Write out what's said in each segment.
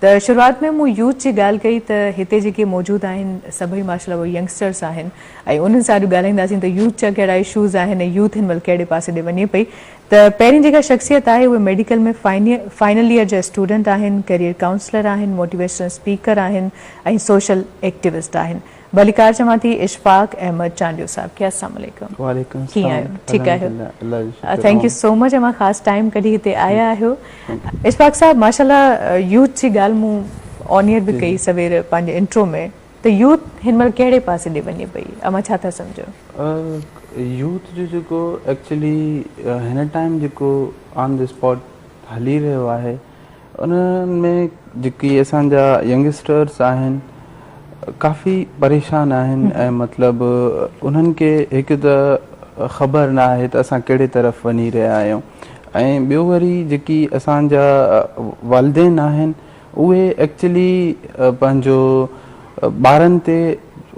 त शुरुआत में मूं यूथ जी ॻाल्हि कई त हिते जेके मौजूदु आहिनि सभई माशाल्लाह उहे यंगस्टर्स आहिनि ऐं उन्हनि सां अॼु ॻाल्हाईंदासीं त यूथ जा कहिड़ा इशूज़ आहिनि ऐं यूथ हिन महिल कहिड़े पासे ॾे वञे पई। त पहिरीं जेका शख़्सियत आहे उहे मेडिकल में फाइनल ईयर जा स्टूडेंट आहिनि, करियर काउंसलर आहिनि, मोटिवेशनल स्पीकर आहिनि ऐं सोशल एक्टिविस्ट आहिनि। भलीकार चवां थी इशफाक अहमद चांडियो साहब खे अस्सलाम वालेकुम। वालेकुम कीअं आहियो? ठीकु आहियो? थैंक यू सो मच अमां ख़ासि टाइम कढी हिते आया आहियो। इशफाक साहब माशाल्लाह यूथ जी ॻाल्हि मूं ऑन एयर बि कई सवेर पंहिंजे इंट्रो में त यूथ हिन महिल कहिड़े पासे ॾे वञे पई, अमां छा था सम्झो? यूथ जो जेको एक्चुअली हिन टाइम जेको ऑन द स्पॉट हली रहियो आहे उन में जेकी असांजा यंगस्टर्स आहिनि काफ़ी परेशान आहिनि ऐं मतिलबु उन्हनि खे हिकु त ख़बर न आहे त असां कहिड़े तरफ़ वञी रहिया आहियूं ऐं ॿियो वरी जेकी असांजा वालिदैन आहिनि उहे एक्चुअली पंहिंजो ॿारनि ते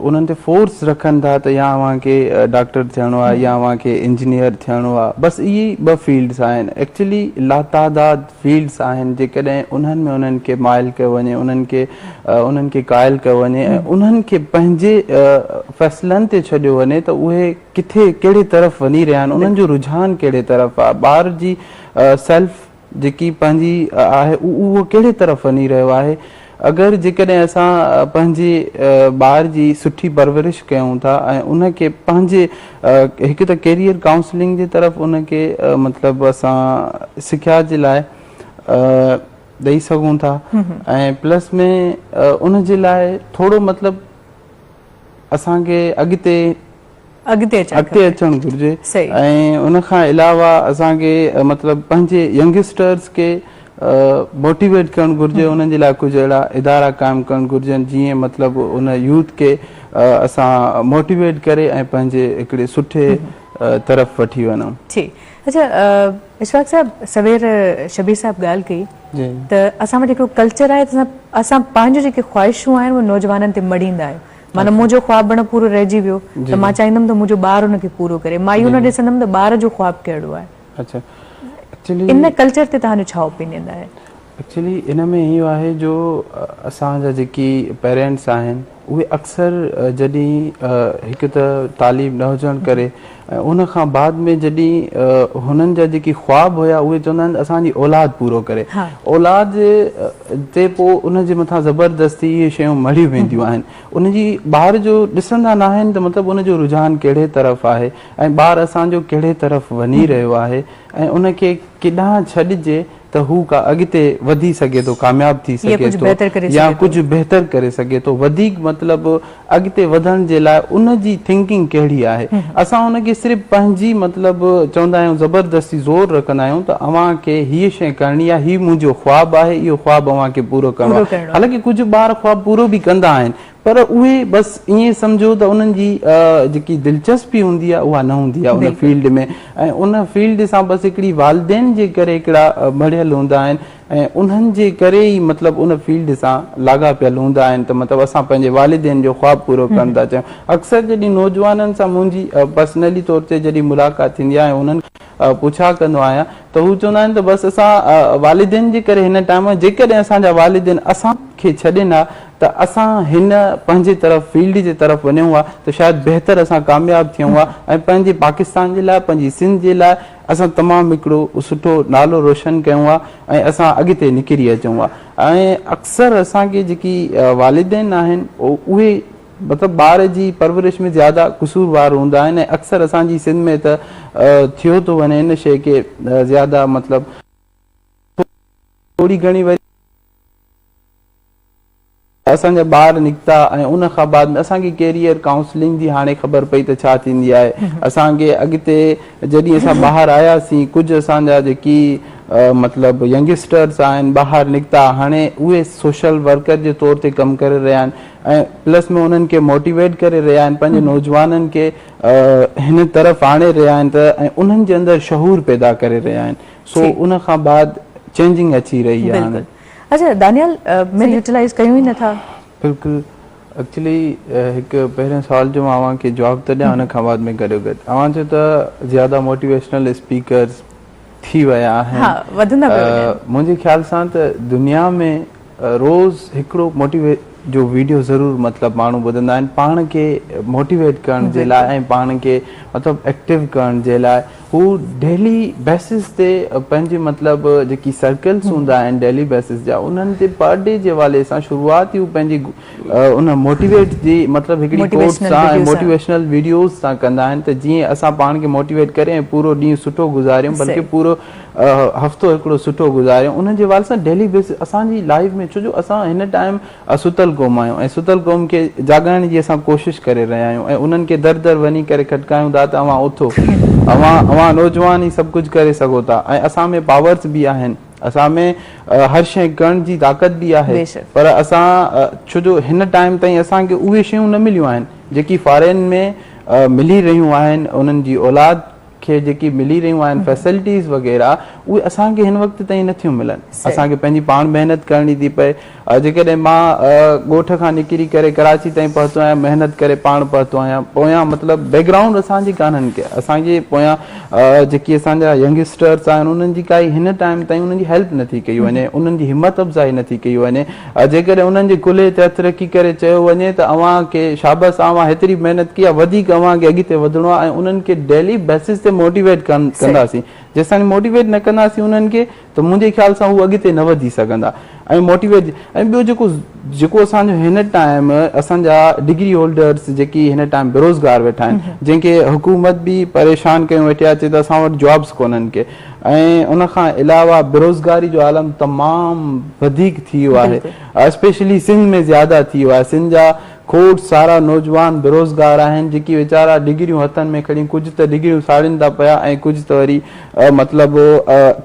उन्हनि ते फोर्स रखनि था त या अव्हांखे डॉक्टर थियणो आहे या अव्हांखे इंजीनियर थियणो आहे। बसि इहे ॿ फील्ड्स आहिनि, एक्चुअली लातादाद फील्ड्स आहिनि जेकॾहिं उन्हनि में उन्हनि खे माइल कयो वञे, उन्हनि खे क़ाइल कयो वञे ऐं उन्हनि खे पंहिंजे फ़ैसिलनि ते छॾियो वञे त उहे किथे कहिड़े तरफ़ वञी रहिया आहिनि, उन्हनि जो रुझान कहिड़े तरफ़ आहे, ॿार जी सेल्फ जेकी पंहिंजी आहे उहो कहिड़े तरफ़ वञी रहियो आहे। अगरि जेकॾहिं असां पंहिंजे ॿार जी सुठी परवरिश कयूं था ऐं उनखे पंहिंजे हिकु त कैरियर काउंसलिंग जे तरफ़ उनखे मतिलबु असां सिख्या जे लाइ ॾेई सघूं था ऐं प्लस में उन जे लाइ थोरो मतिलबु असांखे अॻिते अचणु घुरिजे ऐं उनखां अलावा असांखे मतिलबु पंहिंजे यंगस्टर्स खे मोटिवेट करणु घुरिजे, उन्हनि जे लाइ कुझु अहिड़ा इदारा क़ाइमु करणु घुरिजनि जीअं मतिलबु उन यूथ खे असां मोटिवेट करे ऐं पंहिंजे हिकिड़े सुठे तरफ़ वठी वञूं। अच्छा इशफाक साहब, सवेर शबीर साहब ॻाल्हि कई त असां वटि हिकिड़ो कल्चर आहे त असां पंहिंजूं जेके ख़्वाहिशूं आहिनि उहे नौजवाननि ते मड़ींदा आहियूं। माना मुंहिंजो ख़्वाबु बण पूरो रहिजी वियो त मां चाहींदमि त मुंहिंजो ॿारु हुनखे पूरो करे, मां इहो न ॾिसंदमि त ॿार जो ख़्वाबु कहिड़ो आहे। अच्छा, इन कल्चर ते तव्हांजो छा ओपिनियन आहे? एक्चुअली इन में इहो आहे जो असांजा जेकी पेरेंट्स आहिनि उहे अक्सर जॾहिं हिकु त तालीम न हुजण करे ऐं उन खां बाद में जॾहिं हुननि जा जेकी ख़्वाब हुया उहे चवंदा आहिनि असांजी औलाद पूरो करे, औलाद ते पोइ उनजे मथां ज़बरदस्ती इहे शयूं मड़ी वेंदियूं आहिनि। उनजी ॿार जो ॾिसंदा न आहिनि त मतिलबु उनजो रुझान कहिड़े तरफ़ आहे ऐं ॿारु असांजो कहिड़े तरफ़ वञी रहियो आहे ऐं उनखे केॾांहुं छॾिजे त हू का अॻिते वधी सघे थो, कामयाब थी सघे थो या कुझु बहितर करे सघे थो। वधीक मतिलबु अॻिते वधण जे लाइ उनजी थिंकिंग कहिड़ी आहे, असां उनखे सिर्फ़ु पंहिंजी मतिलबु चवंदा आहियूं ज़बरदस्ती ज़ोर रखंदा आहियूं त अव्हांखे हीअ शइ करणी आहे, हीउ मुंहिंजो ख़्वाबु आहे, इहो ख़्वाबु अव्हांखे पूरो करिणो आहे। हालांकि कुझु ॿार ख़्वाबु पूरो बि कंदा आहिनि पर उहे बसि ईअं सम्झो त उन्हनि जी जेकी दिलचस्पी हूंदी आहे उहा न हूंदी आहे उन फील्ड में ऐं उन फील्ड सां बसि हिकिड़ी वालिदैन जे करे हिकिड़ा मढ़ियल हूंदा आहिनि ऐं उन्हनि जे करे ई मतिलबु उन फील्ड सां लाॻापियल हूंदा आहिनि त मतिलबु असां पंहिंजे वालिदैन जो ख़्वाबु पूरो कनि था चाहियूं। अक्सर जॾहिं नौजवाननि सां मुंहिंजी पर्सनली तौर ते जॾहिं मुलाक़ात थींदी आहे उन्हनि पुछा कंदो आहियां त हू चवंदा आहिनि त बसि असां वालिदैन जे करे हिन टाइम जेकॾहिं असांजा वालिदैन असांखे छॾींदा त असां हिन पंहिंजे तरफ़ फील्ड जे तरफ़ वञूं हा त शायदि बहितर असां कामयाबु थियूं हा ऐं पंहिंजे पाकिस्तान जे लाइ, पंहिंजी सिंध जे लाइ असां तमामु हिकिड़ो सुठो नालो रोशन कयूं हा ऐं असां अॻिते निकिरी अचूं हा। ऐं अक्सर असांखे जेकी वालिदैन आहिनि उहे मतिलबु ॿार जी परवरिश में ज़्यादा कसूरवार हूंदा आहिनि ऐं अक्सर असांजी सिंध में त थियो थो वञे हिन शइ खे ज़्यादा मतिलबु थोरी घणी वरी असांजा ॿार निकिता ऐं उन खां बाद में असांखे कैरियर काउंसलिंग जी हाणे ख़बर पई त छा थींदी आहे। असांखे अॻिते जॾहिं असां ॿाहिरि आयासीं कुझु असांजा जेकी मतिलबु यंगस्टर्स आहिनि ॿाहिरि निकिता, हाणे उहे सोशल वर्कर जे तौर ते कमु करे रहिया आहिनि ऐं प्लस में उन्हनि खे मोटिवेट करे रहिया आहिनि, पंहिंजे नौजवाननि खे हिन तरफ़ आणे रहिया आहिनि त ऐं उन्हनि जे अंदरि शहूर पैदा करे रहिया आहिनि। सो उन खां बाद चेंजिंग अची रही आहे हाणे। अच्छा दानियाल, मैं यूटिलाइज कयूं ही नथा? बिल्कुलु, एक्चुअली हिकु पहिरें साल जो मां अव्हांखे जवाबु त ॾियां हुन खां बाद में गॾो गॾु अव्हां चयो त ज़्यादा मोटिवेशनल स्पीकर्स थी विया आहिनि। मुंहिंजे ख़्याल सां त दुनिया में रोज़ हिकिड़ो मोटिवेट जो वीडियो ज़रूर मतिलबु माण्हू ॿुधंदा आहिनि पाण खे मोटिवेट करण जे लाइ ऐं पाण खे मतिलबु एक्टिव करण जे लाइ। हू डेली बेसिस ते पंहिंजे मतिलबु जेकी सर्कल्स हूंदा आहिनि डेली बेसिस जा उन्हनि ते पर डे जे हवाले सां शुरूआति हू पंहिंजी उन मोटिवेट जी मतिलबु हिकिड़ी कोट सां ऐं मोटिवेशनल वीडियोज़ सां कंदा आहिनि त जीअं असां पाण खे मोटिवेट करे ऐं पूरो ॾींहुं सुठो गुज़ारियूं बल्कि पूरो हफ़्तो हिकिड़ो सुठो गुज़ारियूं। उन्हनि जे हवाले सां डेली बेसिस असांजी लाइफ में छो जो असां हिन टाइम सुतल क़ौम आहियूं ऐं सुतल क़ौम खे जाॻाइण जी असां कोशिशि करे रहिया आहियूं ऐं उन्हनि खे दर दर वञी करे खटकायूं था त अवां उथो, अवां नौजवान ई सभु कुझु करे सघो था ऐं असां में पावर्स बि आहिनि, असां में हर शइ करण जी ताक़त बि आहे। पर असां छो जो हिन टाइम ताईं असांखे उहे शयूं न मिलियूं आहिनि जेकी फॉरेन में मिली रहियूं आहिनि, उन्हनि जी औलाद खे जेकी मिली रहियूं आहिनि फैसिलिटीज़ वग़ैरह उहे असांखे हिन वक़्त ताईं नथियूं मिलनि। असांखे पंहिंजी पाण महिनत करणी थी पए। जेकॾहिं मां ॻोठ खां निकिरी करे कराची ताईं पहुतो आहियां, महिनत करे पाण पहुतो आहियां, पोयां मतिलबु बैकग्राउंड असांजी कान्हनि के असांजे पोयां जेकी असांजा यंगस्टर्स आहिनि उन्हनि जी काई हिन टाइम ताईं उन्हनि जी हेल्प नथी कई वञे, उन्हनि जी हिमत अफ़ज़ाई नथी कई वञे। जेकॾहिं उन्हनि जे कुल्हे ते हथु रखी करे चयो वञे त अव्हांखे शाबस अव्हां हेतिरी महिनत कई आहे, वधीक अव्हांखे अॻिते वधिणो आहे ऐं उन्हनि खे डेली बेसिस ते मोटिवेट कंदासीं। जेसिताईं मोटिवेट न कंदासीं उन्हनि खे त मुंहिंजे ख़्याल सां हू अॻिते न वधी सघंदा। ऐं मोटिवेट ऐं ॿियो जेको असांजो हिन टाइम असांजा डिग्री होल्डर्स जेकी हिन टाइम बेरोज़गार वेठा आहिनि, जंहिंखे हुकूमत बि परेशान कयूं वेठी आहे, चए त असां वटि जॉब्स कोन्हनि के ऐं उन खां अलावा बेरोज़गारी जो आलम तमामु वधीक थी वियो आहे। स्पेशली सिंध में ज़्यादा थी वियो आहे। सिंध जा खोड़ सारा नौजवान बेरोज़गार आहिनि जेकी वीचारा डिग्रियूं हथनि में खणी, कुझु त डिग्रियूं साड़ीनि था पिया ऐं कुझु त वरी मतिलबु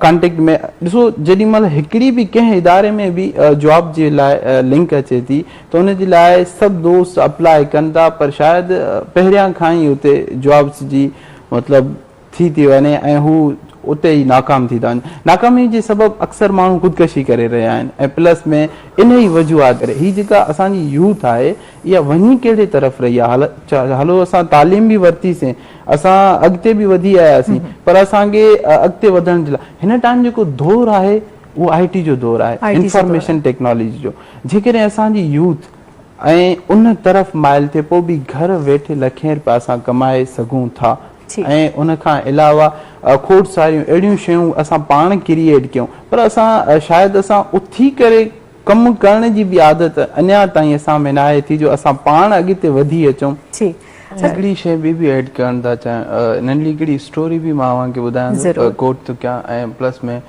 कॉन्टेक्ट में ॾिसो जेॾी महिल हिकिड़ी बि कंहिं इदारे में बि जॉब जे लाइ लिंक अचे थी त उन जे लाइ सभु दोस्त अप्लाई कनि था, पर शायदि पहिरियां खां ई उते जॉब्स जी मतिलबु थी वञे ऐं हू उते ई नाकाम थी था वञनि। नाकामी जे सबबु अक्सर माण्हू ख़ुदकशी करे रहिया आहिनि ऐं प्लस में इन ई वजूहात करे हीअ जेका असांजी यूथ आहे इहा वञी कहिड़े तरफ़ रही आहे। हलो असां तालीम बि वरितीसीं, असां अॻिते बि वधी आयासीं, पर असांखे अॻिते वधण जे लाइ हिन टाइम जेको दौरु आहे उहो IT जो दौरु आहे, इंफॉर्मेशन टेक्नोलॉजी जो। जेकॾहिं असांजी यूथ ऐं उन तरफ़ माइल थिए पोइ बि घर वेठे लखें रुपया असां कमाए सघूं था ऐं उन खां अलावा खोड़ सारियूं अहिड़ियूं शयूं असां पाण क्रिएट कयूं, पर असां शायदि असां उथी करे कमु करण जी बि आदत अञा ताईं असां में न आहे थी जो असां पाण अॻिते वधी अचूं। हिकिड़ी शइ बि ऐड करणु था चाहियां, नंढी हिकिड़ी स्टोरी बि मां अव्हांखे ॿुधायां कोट थो कयां ऐं प्लस में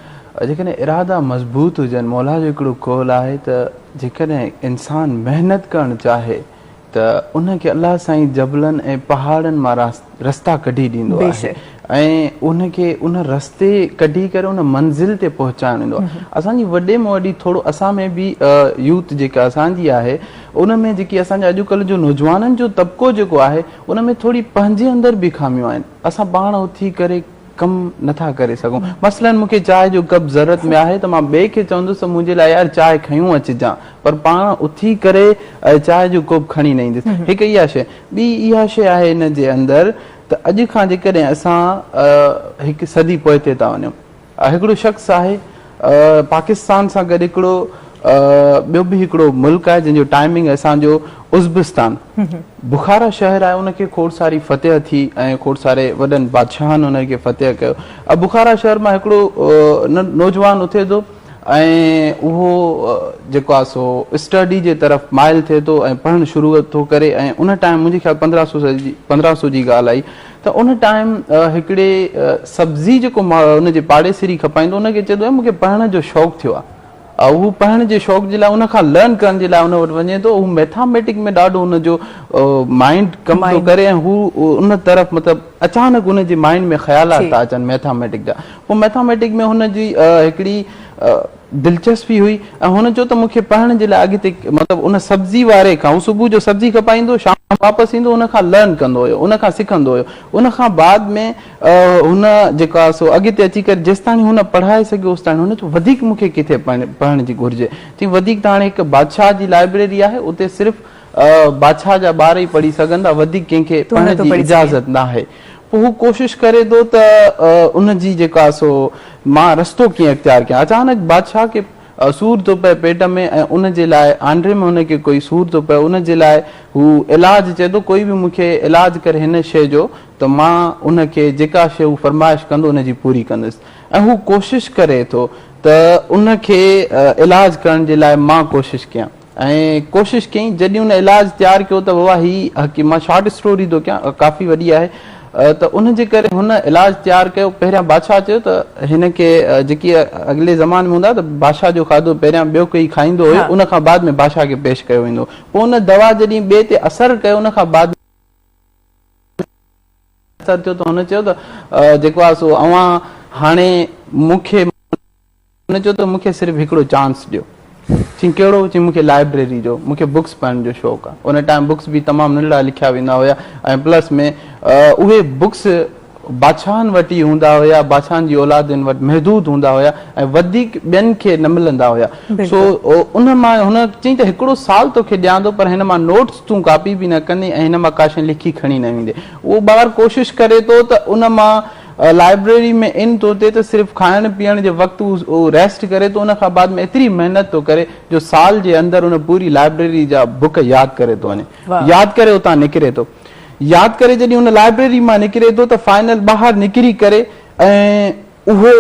जेकॾहिं इरादा मज़बूत हुजनि, मौला जो हिकिड़ो कौल आहे त जेकॾहिं इंसान महिनत करणु चाहे त उनखे अल्लाह साईं जबलनि ऐं पहाड़नि मां रस्ता कढी ॾींदो आहे ऐं उनखे उन रस्ते कढी करे उन मंज़िल ते पहुचाइणु ईंदो आहे। असांजी वॾे में वॾी थोरो असां में बि यूथ जेका असांजी आहे उन में जेकी असांजा अॼुकल्ह जो नौजवाननि जो तबिको जेको आहे उन में थोरी पंहिंजे अंदरि बि खामियूं आहिनि। असां पाण उथी करे कमु नथा करे सघूं। मसलन मूंखे चांहि जो कप ज़रूरत में आहे त मां ॿिए खे चवंदुसि त मुंहिंजे लाइ यार चांहि खयूं अचिजां, पर पाण उथी करे चांहि जो कोप खणी न ईंदुसि। हिकु इहा शइ, ॿी इहा शइ आहे हिन जे अंदरि त अॼु खां जेकॾहिं असां हिकु सदी पोइते था वञूं, हिकिड़ो शख़्स आहे पाकिस्तान सां गॾु हिकिड़ो ॿियो बि हिकिड़ो मुल्क आहे जंहिंजो टाइमिंग असांजो उज़्बेकिस्तान, बुखारा शहर आहे, उनखे खोड़ सारी फतेह थी ऐं खोड़ सारे वॾनि बादशाहनि उनखे फतेह कयो। बुखारा शहर मां हिकिड़ो नौजवान उथे थो ऐं उहो जेको आहे सो स्टडी जे तरफ़ माइल थिए थो ऐं पढ़णु शुरू थो करे ऐं उन टाइम मुंहिंजे ख़्याल 1500 जी ॻाल्हि आई त उन टाइम हिकिड़े सब्ज़ी जेको उनजे पाड़ेसिरी खपाईंदो उनखे चए थो मूंखे पढ़ण जो शौक़ु थियो आहे। हू पढ़ण जे शौक़ जे लाइ उनखां लर्न करण जे लाइ उन वटि वञे थो। हू मैथामेटिक में ॾाढो उनजो माइंड कमु थो करे ऐं हू उन तरफ़ मतिलबु अचानक उनजे माइंड में ख़्यालात था अचनि मैथामेटिक जा। पोइ मैथामेटिक में हुनजी हिकिड़ी दिलचस्पी हुई ऐं हुन चयो त मूंखे पढ़ण जे लाइ अॻिते मतिलबु उन सब्ज़ी वारे खां, हू सुबुह जो सब्ज़ी खपाईंदो, शाम वापसि ईंदो, उनखां लर्न कंदो हुयो, उनखां सिखंदो हुयो। उनखां बाद में हुन जेको आहे सो अॻिते अची करे जेसिताईं हुन पढ़ाए सघियो होसिताईं हुन चयो वधीक मूंखे किथे पढ़ण जी घुरिजे। चई वधीक त हाणे हिकु बादशाह जी लाइब्रेरी आहे, उते सिर्फ़ु बादशाह जा ॿार ई पढ़ी सघंदा, वधीक कंहिंखे पढ़ण जी इजाज़त न आहे। पोइ हू कोशिशि करे थो त उनजी जेका सो मां रस्तो कीअं इख़्तियार कयां। अचानक बादशाह खे सूर थो पए पेट में ऐं उन जे लाइ आंड्रे में हुनखे कोई सूर थो पए, उन जे लाइ हू इलाज चए थो कोई बि मूंखे इलाज करे हिन शइ जो, त मां उनखे जेका शइ हू फरमाइश कंदो उनजी पूरी कंदुसि। ऐं हू कोशिशि करे थो त उनखे इलाज करण जे लाइ मां कोशिशि कयां, ऐं कोशिशि कई जॾहिं उन इलाज तयारु कयो त बाबा ही मां शॉर्ट स्टोरी थो कयां, काफ़ी वॾी आहे, त उन जे करे हुन इलाज तयारु कयो। पहिरियां बादशाह चयो त हिनखे जेकी अॻिले ज़माने में हूंदा त बादशाह जो खाधो पहिरियां ॿियो कोई खाईंदो हुयो, उन खां बाद में बादशाह खे पेश कयो वेंदो। पोइ उन दवा जॾहिं ॿिए ते असरु कयो उन खां बाद असरु थियो त हुन चयो त जेको आहे सो अवां हाणे मूंखे चयो त मूंखे सिर्फ़ु हिकिड़ो चांस ॾियो। चई कहिड़ो? चई मूंखे लाइब्रेरी जो, मूंखे बुक्स पढ़ण जो शौक़ु आहे। उन टाइम बुक्स बि तमामु नंढड़ा लिखिया वेंदा हुया, ऐं प्लस में उहे बुक्स बादशाहनि वटि ई हूंदा हुया, बादशाहनि जी औलादनि वटि महदूद हूंदा हुया ऐं वधीक ॿियनि खे न मिलंदा हुया। सो उन मां हुन चई त हिकिड़ो साल तोखे ॾियां थो, पर हिन मां नोट्स तूं कॉपी बि न कंदे ऐं हिन मां का शइ लिखी खणी न वेंदे। उहो ॿारु कोशिशि करे थो त उन मां लाइब्रेरी में इन थो थिए त सिर्फ़ु खाइण पीअण जे वक़्तु उहो रेस्ट करे थो, उन खां बाद में एतिरी महिनत थो करे जो साल जे अंदरि उन पूरी लाइब्रेरी जा बुक यादि करे थो वञे, यादि करे उतां निकिरे थो। यादि करे जॾहिं उन लाइब्रेरी मां निकिरे थो त फाइनल ॿाहिरि निकिरी करे ऐं उहो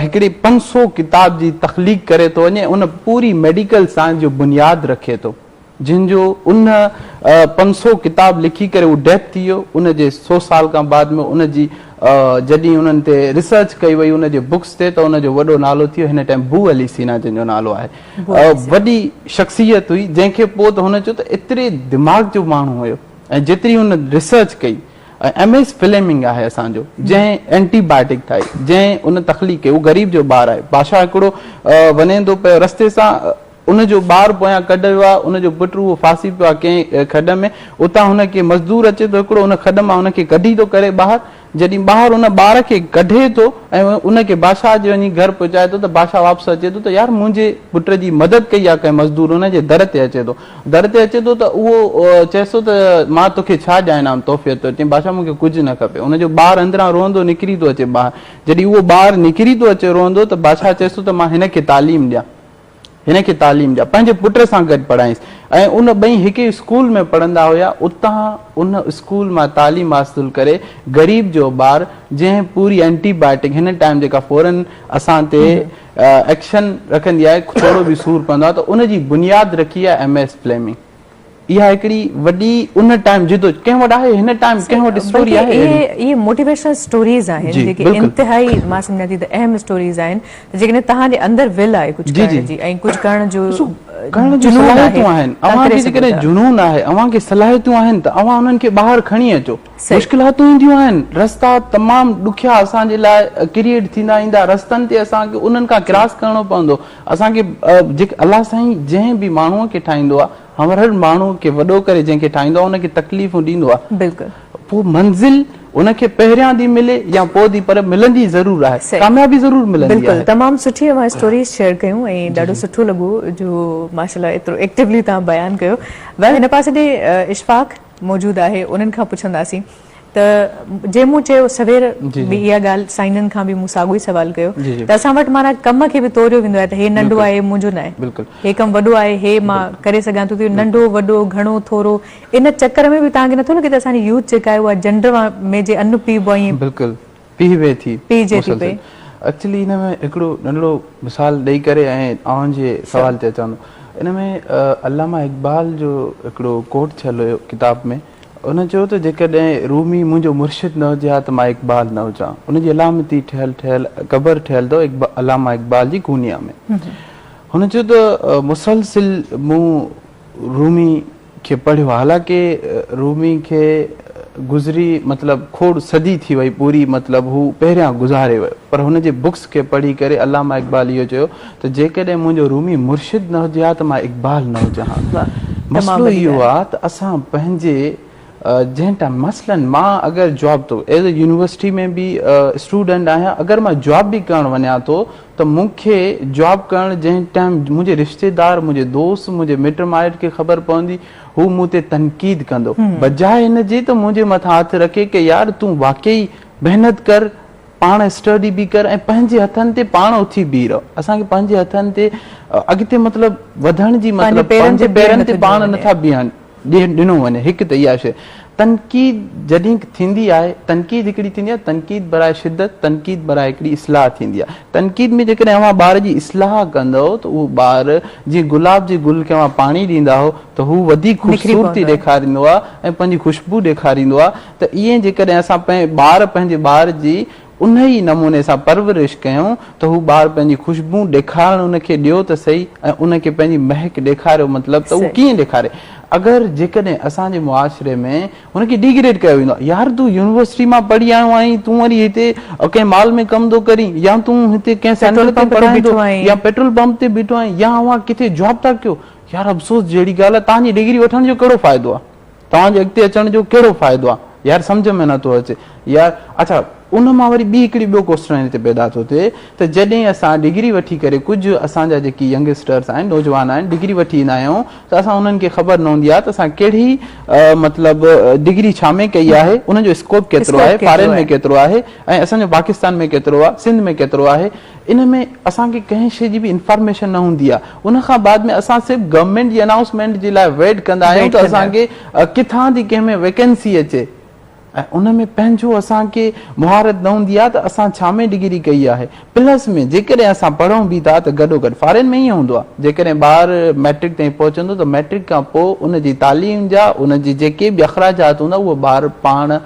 हिकिड़ी 500 किताब जी तख़लीक़ करे थो वञे। उन पूरी मेडिकल साइंस जो बुनियादु रखे थो, जिन जो उन 500 किताब लिखी करे उहो डेथ थी वियो। उन जे 100 साल खां बाद में उन जी जॾहिं उन्हनि ते रिसर्च कई वई उन जे बुक्स ते, त उन जो वॾो नालो थी वियो हिन टाइम बू अली सीना, जंहिंजो नालो आहे। वॾी शख़्सियत हुई, जंहिंखे पोइ त हुन चयो त एतिरे दिमाग़ जो माण्हू हुयो ऐं जेतिरी हुन रिसर्च कई। MS फ्लेमिंग आहे असांजो, जंहिं एंटीबायोटिक ठाही, जंहिं उन तख़लीक़ कई। उहो ग़रीब जो ॿारु आहे। बादशाह हिकिड़ो वञे थो पियो रस्ते सां, उनजो ॿारु पोयां कढ वियो आहे, उनजो पुटु उहो फासी पियो आहे कंहिं खॾ में। उतां हुनखे मज़दूर अचे थो हिकिड़ो, उन खॾ मां हुनखे कढी थो करे ॿाहिरि। जॾहिं ॿाहिरि उन ॿार खे कढे थो ऐं उनखे बादशाह जे वञी घर पहुचाए थो, त बादशाह वापसि अचे थो त यार मुंहिंजे पुट जी मदद कई आहे कंहिं मज़दूर, उनजे दर ते अचे थो। दर ते अचे थो त उहो चएसि थो त मां तोखे छा ॾियां तोहफ़ियत? चई बादशाह मूंखे कुझु न खपे। उनजो ॿारु अंदरां रोअंदो निकिरी थो अचे ॿाहिरि। जॾहिं उहो ॿारु निकिरी थो अचे रोअंदो, त बादशाह चएसि थो त मां हिनखे तालीम ॾियां, हिनखे तालीम ॾियां, पंहिंजे पुट सां गॾु पढ़ाईंसि। ऐं उन ॿई हिकु स्कूल में पढ़ंदा हुया। उतां उन स्कूल मां तालीम हासिल करे ग़रीब जो ॿारु, जंहिं पूरी एंटीबायोटिक हिन टाइम जेका फौरन असां ते एक्शन रखंदी आहे, थोरो बि सूर पवंदो आहे, त उनजी बुनियादु रखी आहे MS फ्लेमिंग। इहा हिकिड़ी वॾी उन टाइम जिदो कंहिं वटि आहे, हिन टाइम कंहिं वटि स्टोरी आहे। ये मोटिवेशनल स्टोरीज़ आहिनि जेके इंतिहाई मां सम्झां थी त अहम स्टोरीज़ आहिनि, जेकॾहिं तव्हांजे अंदरि विल आहे कुझु करण जी ऐं कुझु करण जो सलाहियतूं आहिनि, अव्हांखे जेकॾहिं जुनून आहे, अव्हांखे सलाहियतूं आहिनि, त अव्हां उन्हनि खे ॿाहिरि खणी अचो। मुश्किलातूं ईंदियूं आहिनि, रस्ता तमामु ॾुखिया असांजे लाइ क्रिएट थींदा ईंदा, रस्तनि ते असांखे उन्हनि खां क्रॉस करणो पवंदो। असांखे जेके अलाह साईं जंहिं बि माण्हूअ खे ठाहींदो आहे, हर माण्हू खे वॾो करे जंहिंखे ठाहींदो आहे उनखे तकलीफ़ूं ॾींदो आहे। बिल्कुलु। पोइ मंज़िल उनखे पहिरियां थी मिले या पोइ थी, पर मिलंदी ज़रूर आहे, कामयाबी ज़रूर मिलंदी आहे। तमामु सुठी अवां स्टोरीज़ शेयर कयूं ऐं ॾाढो सुठो लॻो जो माशाल्लाह एतिरो एक्टिवली तव्हां बयानु कयो। वेल हिन पासे ॾे इशफाक़ मौजूदु आहे, उन्हनि खां पुछंदासीं त जे मूं चयो सवेर बि इहा ॻाल्हि साइननि खां बि मूं साॻियो ई सवाल कयो त असां वटि माना कम खे बि तोरियो वेंदो आहे त हे नंढो आहे मुंहिंजो न आहे, हे कमु वॾो आहे, हे मां करे सघां थो, नंढो वॾो घणो थोरो इन चकर में बि तव्हांखे नथो लॻे त असांजी यूथ जेका आहे उहा जनर में जे अन्न पीबो आहे, बिल्कुलु पीवे थी पीजे थी पई। एक्चुअली हिन में हिकिड़ो नंढड़ो मिसाल ॾेई करे ऐं आउं सवाल ते अचां थो। इन में अल्लामा इक़बाल जो हिकिड़ो कोट थियल हुयो किताब में, उन चयो त जेकॾहिं रूमी मुंहिंजो मुर्शिद न हुजे हा त मां इक़बाल न हुजां। उनजी अलामती ठहियल क़बर ठहियल अथव अल्लामा इक़बाल जी कूनिया में। हुन चयो त मुसलसिल मूं रूमी खे पढ़ियो, हालांकि रूमी खे गुज़री मतिलबु खोड़ सदी थी वई पूरी, मतिलबु हू पहिरियां गुज़ारे वियो, पर हुनजे बुक्स खे पढ़ी करे अल्लामा इक़बाल इहो चयो त जेकॾहिं मुंहिंजो रूमी मुर्शिद न हुजे हा त मां इक़बाल न हुजां हा। मसइलो इहो आहे त असां पंहिंजे जंहिं टाइम मसलन मां अगरि जॉब थो एज़ अ यूनिवर्सिटी में बि स्टूडेंट आहियां, अगरि मां जॉब बि करणु वञा थो त मूंखे जॉब करणु जंहिं टाइम मुंहिंजे रिश्तेदार, मुंहिंजे दोस्त, मुंहिंजे मिट माइट खे ख़बर पवंदी, हू मूं ते तनक़ीद कंदो, बजाए हिन जे त मुंहिंजे मथां हथु रखे कि यार तूं वाकई महिनत कर, पाण स्टडी बि कर ऐं पंहिंजे हथनि ते पाण उथी बीह रहो। असांखे पंहिंजे हथनि ते अॻिते मतिलबु वधण जी मतिलबु पंहिंजे पेरनि ते पाण नथा बीहनि ॾिनो वञे। हिकु त इहा शइ। तनक़ीद जॾहिं थींदी आहे, तनक़ीद हिकिड़ी थींदी आहे तनक़ीद बराए शिदत, तनक़ीद बराए हिकिड़ी इस्लाह थींदी आहे। तनक़ीद में जेकॾहिं अव्हां ॿार जी इस्लाह कंदो त उहो ॿार जीअं गुलाब जे गुल खे अव्हां पाणी ॾींदा हो त हू वधीक ख़ूबसूरती ॾेखारींदो आहे ऐं पंहिंजी ख़ुशबू ॾेखारींदो आहे। त ईअं जेकॾहिं असां पंहिंजे ॿार जी उन ई नमूने सां परवरिश कयूं त हू ॿार पंहिंजी ख़ुशबू ॾेखारणु उनखे ॾियो त सही ऐं उनखे पंहिंजी महक ॾेखारियो मतिलबु त उहो कीअं ॾेखारे। अगरि जेकॾहिं असांजे मुआशिरे में हुनखे डिग्रेड कयो वेंदो आहे, यार तूं यूनिवर्सिटी मां पढ़ी आयो आहीं, तूं वरी हिते कंहिं मॉल में कमु थो करीं, या तूं हिते कंहिं सेंटर ते पढ़ाईंदो या पेट्रोल पंप ते बीठो आहीं, या अव्हां किथे जॉब था कयो, यार अफ़सोस जहिड़ी ॻाल्हि आहे, तव्हांजी डिग्री वठण जो कहिड़ो फ़ाइदो आहे, तव्हांजे अॻिते अचण जो कहिड़ो फ़ाइदो आहे, यार सम्झ में नथो अचे। यार अच्छा उन मां वरी ॿियो क्वेश्चन हिते पैदा थो थिए त जॾहिं असां डिग्री वठी करे कुझु असांजा जेकी यंगस्टर्स आहिनि, नौजवान आहिनि, डिग्री वठी ईंदा आहियूं त असां उन्हनि खे ख़बर न हूंदी आहे त असां कहिड़ी मतिलबु डिग्री छा में कई आहे, उनजो स्कोप केतिरो आहे, फॉरेन में केतिरो आहे ऐं असांजो पाकिस्तान में केतिरो आहे, सिंध में केतिरो आहे। इन में असांखे कंहिं शइ जी बि इंफॉर्मेशन न हूंदी आहे। उन खां बाद में असां सिर्फ़ु गवर्नमेंट जी अनाउंसमेंट जे लाइ वेट कंदा आहियूं त असांखे किथां थी कंहिं में वैकेंसी अचे ऐं उन में पंहिंजो असांखे मुहारत न हूंदी आहे त असां छा में डिग्री कई आहे। प्लस में जेकॾहिं असां पढ़ूं बि था त गॾोगॾु फॉरेन में ईअं हूंदो आहे, जेकॾहिं ॿार मैट्रिक ताईं पहुचंदो त मैट्रिक खां पोइ उनजी तालीम जा उनजी जेके बि अख़राजात हूंदा उहो ॿार पाण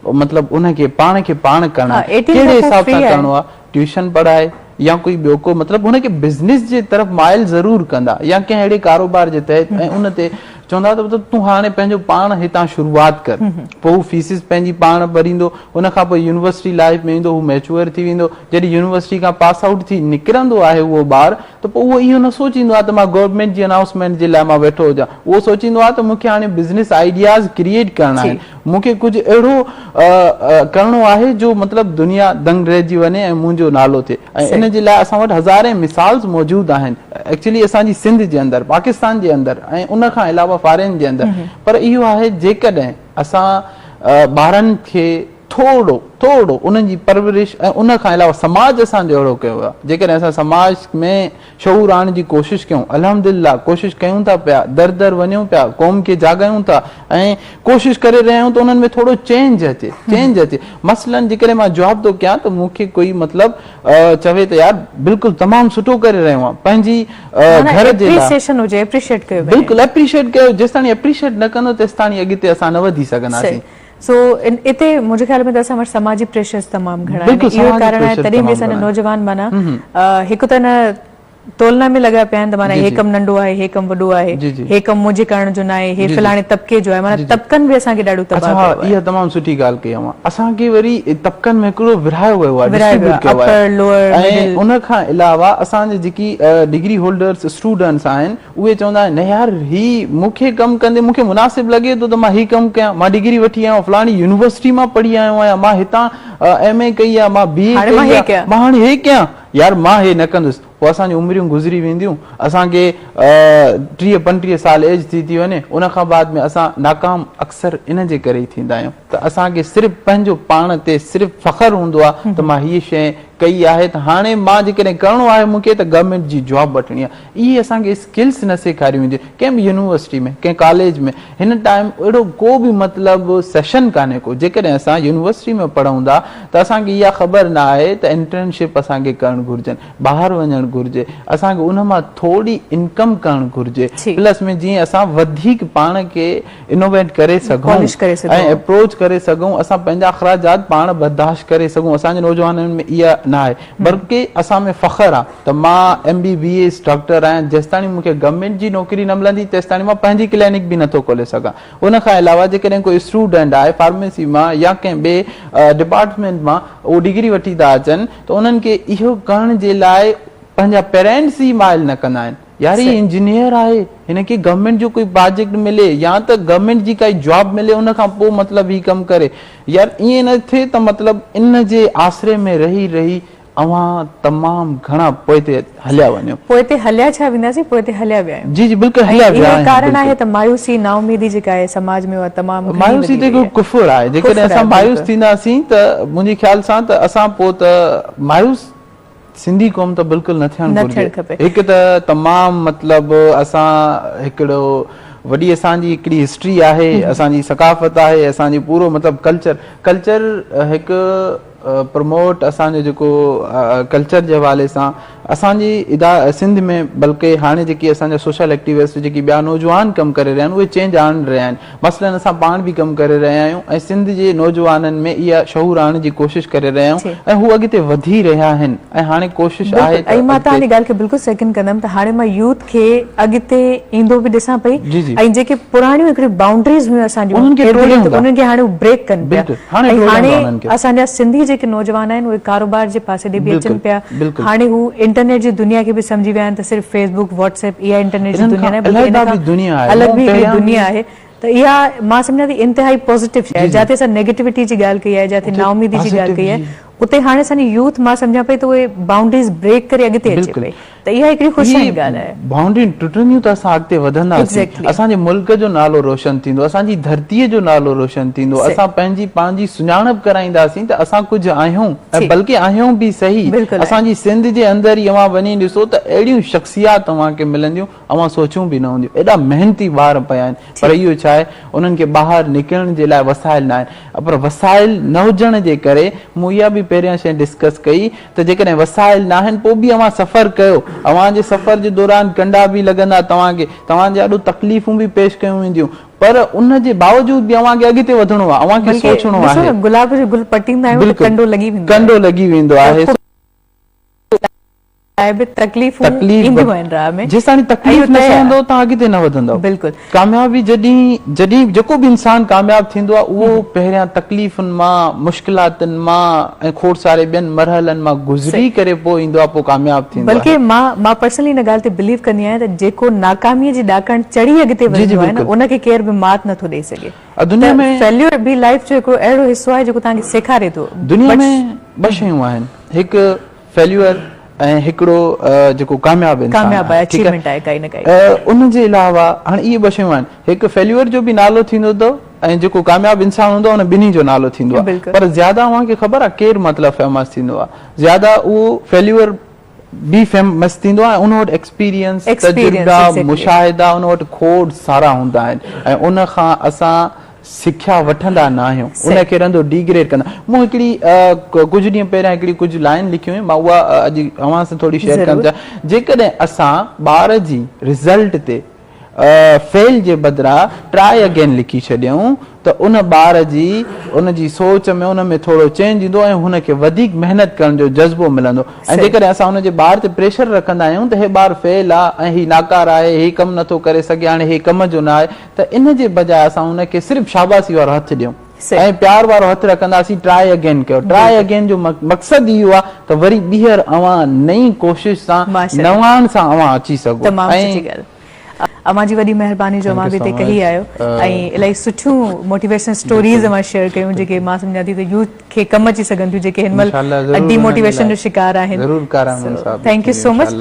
मतिलबु उनखे पाण खे पाण करणु कहिड़े हिसाब सां करिणो आहे, ट्यूशन पढ़ाए या कोई ॿियो को मतिलबु हुनखे बिज़नेस जे तरफ़ माइल ज़रूरु कंदा या कंहिं अहिड़े कारोबार जे तहत ऐं उन ते चवंदा त तूं हाणे पंहिंजो पाण हितां शुरूआत कर, पोइ हू फीसिस पंहिंजी पाण भरींदो, उन खां पोइ यूनिवर्सिटी लाइफ में ईंदो, हू मैच्योर थी वेंदो। जॾहिं यूनिवर्सिटी खां पास आउट थी निकिरंदो आहे उहो ॿार त पोइ उहो इहो न सोचींदो आहे त मां गवर्नमेंट जी अनाउंसमेंट जे लाइ मां वेठो हुजां, उहो सोचींदो आहे त मूंखे हाणे बिज़नेस आइडियाज़ क्रिएट करणा आहिनि, मूंखे कुझु अहिड़ो करिणो आहे जो मतिलबु दुनिया दंग रहिजी वञे ऐं मुंहिंजो नालो थिए। ऐं इन जे लाइ असां वटि हज़ारे मिसाल्स मौजूदु आहिनि एक्चुअली असांजी सिंध जे अंदरि, पाकिस्तान जे अंदरि ऐं उन खां अलावा फॉरेन जे अंदरि। पर इहो आहे जेकॾहिं असां ॿारनि खे थोरो उन्हनि जी परवरिश ऐं उन खां अलावा समाज असांजो अहिड़ो कयो आहे, जेकॾहिं असां समाज में शऊर आणण जी कोशिशि कयूं, अल्हम्दुलिल्लाह कोशिशि कयूं था पिया, दर वञूं पिया, क़ौम खे जाॻायूं था ऐं कोशिशि करे रहिया आहियूं त उन्हनि में थोरो चेंज अचे। मसलन जेकॾहिं मां जॉब थो कयां त मूंखे कोई मतिलबु चवे त यार बिल्कुलु तमामु सुठो करे रहियो आहे पंहिंजी घर जे लाइ, बिल्कुलु एप्रिशिएट कयो। जेसिताणी एप्रिशिएट न कंदो तेसिताणी अॻिते असां न वधी सघंदासीं। सो इते मुझे ख्याल में त असां वटि समाजी प्रेशर्स तमामु घणा आहिनि, इहो कारण आहे तॾहिं बि असांजा नौजवान माना हिकु त न तोलना में लॻा पिया आहिनि त माना हे कमु नंढो आहे, हे कमु वॾो आहे, हे कमु मुंहिंजे करण जो न आहे, हे फलाणे तबिके जो आहे, माना तबिकनि बि असांखे ॾाढो तबाह कयो आहे। इहा तमामु सुठी ॻाल्हि कई आहे। असांखे वरी तबिकनि में हिकिड़ो विरहायो वियो आहे, ऐं उन खां अलावा असांजे जेकी डिग्री होल्डर्स स्टूडेंट्स आहिनि उहे चवंदा आहिनि न यार ही मूंखे कमु कंदे मूंखे मुनासिबु लॻे थो त मां ही कमु कयां, मां डिग्री वठी आहियां, फलाणी यूनिवर्सिटी मां पढ़ी आयो आहियां, मां हितां MA कई आहे, मां BA कई आहे, मां हाणे हे कयां, यार मां हे न कंदुसि। पोइ असांजी उमिरियूं गुज़री वेंदियूं, असांखे 30-35 साल एज थी वञे, उन खां बाद में असां नाकाम अक्सर इन जे करे ई थींदा आहियूं त असांखे सिर्फ़ु पंहिंजो पाण ते सिर्फ़ु फ़ख्रु हूंदो आहे त मां हीअ शइ कई आहे त हाणे मां जेकॾहिं करिणो आहे मूंखे त गवर्नमेंट जी जॉब वठणी आहे। इहे असांखे स्किल्स न सेखारियूं वेंदियूं कंहिं बि यूनिवर्सिटी में, कंहिं कॉलेज में। हिन टाइम अहिड़ो को बि मतिलबु सेशन कान्हे को, जेकॾहिं असां यूनिवर्सिटी में पढ़ूं था त असांखे इहा ख़बर न आहे त इंटर्नशिप असांखे करणु घुरिजनि, ॿाहिरि वञणु घुरिजे, असांखे उन मां थोरी इनकम करणु घुरिजे। प्लस में जीअं असां वधीक पाण खे इनोवेट करे सघूं ऐं अप्रोच करे सघूं, असां पंहिंजा अख़राजात पाण बर्दाश्त करे सघूं। असांजे नौजवाननि में इहा न आहे, बल्कि असां में फ़ख्रु आहे त मां MBBS डॉक्टर आहियां, जेसिताणी मूंखे गवर्नमेंट जी नौकरी न मिलंदी तेसिताणी मां पंहिंजी क्लिनिक बि नथो खोले सघां। उन खां अलावा जेकॾहिं कोई स्टूडेंट आहे फार्मेसी मां या कंहिं ॿिए डिपार्टमेंट मां उहो डिग्री वठी था अचनि त उन्हनि खे इहो करण जे लाइ पंहिंजा पेरेंट्स ई माइल न कंदा आहिनि, यार ही इंजीनियर आहे, हिनखे गवर्नमेंट जो कोई प्रोजेक्ट मिले या त गवर्नमेंट जी काई जॉब मिले उन खां पोइ मतिलबु ही कमु करे। यार ईअं न थिए त मतिलबु इन जे आसरे में रही अवां तमाम घणा पोइ ते हलिया वञो। पोइ ते हलिया छा वेंदासीं, पोइ ते हलिया विया आहियूं। जी जी बिल्कुलु हलिया विया आहियूं। कारण आहे त मायूसी नाउमीदी जेका आहे समाज में उहा तमामु मायूसी ते हिकु कुफुर आहे। जेकॾहिं असां मायूस थींदासीं त मुंहिंजे ख्याल सां त असां पोइ त मायूस सिंधी क़ौम त बिल्कुलु न थियणु घुरिजे। हिकु त तमामु मतिलबु असां हिकिड़ो वॾी असांजी हिकिड़ी हिस्ट्री आहे, असांजी सकाफ़त आहे, असांजी पूरो मतिलबु कल्चर हिकु प्रमोट असांजो जेको कल्चर जे हवाले सां असांजी सिंध में बल्कि हाणे जेकी असांजा सोशल एक्टिविस्ट जेकी ॿिया नौजवान कमु करे रहिया आहिनि उहे चेंज आणे रहिया आहिनि। मसलन असां पाण बि कमु करे रहिया आहियूं ऐं सिंध जे नौजवाननि में इहा शऊर आणण जी कोशिशि करे रहिया आहियूं ऐं हू अॻिते वधी रहिया आहिनि ऐं हाणे कोशिशि आहे। ऐं मां तव्हांजी ॻाल्हि खे बिल्कुलु सेकेंड कंदमि त हाणे मां यूथ खे अॻिते ईंदो बि ॾिसां पई ऐं जेके पुराणियूं हिकिड़ियूं बाउंड्रीज़ हुयूं असांजूं उन्हनि खे हाणे ब्रेक कनि पिया। हाणे असांजा सिंधी जेके नौजवान आहिनि उहे कारोबार जे पासे ॾे बि अचनि पिया। हाणे हू इंटरनेट जी दुनिया खे बि सम्झी विया आहिनि त सिर्फ़ु फेसबुक व्हाट्सएप इहा इंटरनेट जी दुनिया न आहे, अलॻि बि हिकिड़ी दुनिया आहे। त इहा मां सम्झां थी इंतिहाई पॉज़िटिव शइ आहे। जिते असां नेगेटिविटी जी ॻाल्हि कई आहे, जिते नाउमीदी जी ॻाल्हि कई आहे, उते हाणे असांजी यूथ मां सम्झां पई त उहे बाउंड्रीज़ ब्रेक करे अॻिते अचे पई। त इहा हिकिड़ी ख़ुशी जी ॻाल्हि आहे। बाउंड्री टुटंदियूं त असां अॻिते वधंदासीं, असांजे मुल्क जो नालो रोशन थींदो, असांजी धरतीअ जो नालो रोशन थींदो, असां पंहिंजी सुञाणप कराईंदासीं त असां कुझु आहियूं ऐं बल्कि आहियूं बि सही। असांजी सिंध जे अंदरि ई अवां वञी ॾिसो त अहिड़ियूं शख़्सियात तव्हांखे मिलंदियूं अवां सोचियूं बि न हूंदियूं। एॾा मेहनती ॿार पिया आहिनि, पर इहो छा आहे उन्हनि खे ॿाहिरि निकिरण जे लाइ वसाइल न आहिनि। पर वसाइल न हुजण जे करे मूं इहा बि पहिरियां शइ डिस्कस कई त जेकॾहिं वसाइल न आहिनि पोइ बि अवां सफ़र कयो, अवांजे सफ़र जे दौरान कंडा बि लॻंदा तव्हांखे, तव्हांजे ॾाढो तकलीफ़ूं बि पेश कयूं वेंदियूं, पर उन जे बावजूद बि अवांखे अॻिते वधणो आहे, अवांखे सोचणो आहे। गुलाब जो गुल पटींदा आहियूं त कंडो लॻी वेंदो आहे। कामयाबी जॾहिं जेको बि इंसान कामयाब थींदो आहे उहो पहिरियां तकलीफ़ुनि मां, मुश्किलातुनि मां ऐं खोड़ सारे ॿियनि मरहलनि मां गुज़री करे पोइ ईंदो आहे, पोइ कामयाब थींदो आहे। बल्कि मां पर्सनली हिन ॻाल्हि ते बिलीव कंदी आहियां त जेको नाकामीअ जी ॾाकण चढ़ी अॻिते वधंदो आहे न उनखे केर बि मात नथो ॾेई सघे। दुनिया में फेल्यूर बि लाइफ जो हिकिड़ो अहिड़ो हिसो आहे जेको तव्हांखे सेखारे थो। दुनिया में ॿ शयूं आहिनि, हिकु फेल्यूर ऐं हिकिड़ो जेको कामयाब आहे। उन जे अलावा हाणे इहे ॿ शयूं आहिनि, हिकु फेल्यूर जो बि नालो थींदो अथव ऐं जेको कामयाब इंसान हूंदो आहे उन ॿिन्ही जो नालो थींदो आहे। पर ज़्यादा अव्हांखे ख़बर आहे केरु मतिलबु फेमस थींदो आहे, ज़्यादा उहो फेल्यूर बि फेमस थींदो आहे। उन वटि एक्सपीरियंस, तजुर्बा, मुशाहिदा उन वटि खोड़ सारा हूंदा आहिनि ऐं उन खां असां सिख्या वठंदा न आहियूं, उनखे रहंदो डिग्रेड कंदा। मूं हिकिड़ी कुझु ॾींहं पहिरियां कुझु लाइन लिखियूं आहिनि, मां उहा अॼु अव्हां सां थोरी शेयर करणु चाहियां। जेकॾहिं असां ॿार जी रिज़ल्ट ते फेल जे बदिरां ट्राई अगेन लिखी छॾियऊं त उन ॿार जी उनजी सोच में उन में थोरो चेंज ईंदो ऐं हुनखे वधीक महिनत करण जो जज़्बो मिलंदो। ऐं जेकॾहिं असां हुनजे ॿार ते प्रेशर रखंदा आहियूं त हे ॿार फेल आहे ऐं ही नाकार आहे, हे कमु नथो करे सघे, हाणे हे कम जो न आहे, त इन जे बजाए असां हुनखे सिर्फ़ु शाबाशी वारो हथु ॾियूं ऐं प्यार वारो हथु रखंदासीं, ट्राई अगेन कयो। ट्राई अगेन जो मक़सदु इहो आहे त वरी ॿीहर अवां नई कोशिश सां नवान सां अवां अची सघो। अमां जी वॾी महिरबानी जो अमां बि हिते कही आयो ऐं इलाही सुठियूं मोटिवेशनल स्टोरीज़ अमां शेयर कयूं जेके मां सम्झां थी त यूथ खे कमु अची सघनि थियूं, जेके हिन महिल डिमोटिवेशन जो शिकार आहिनि। Thank you so much.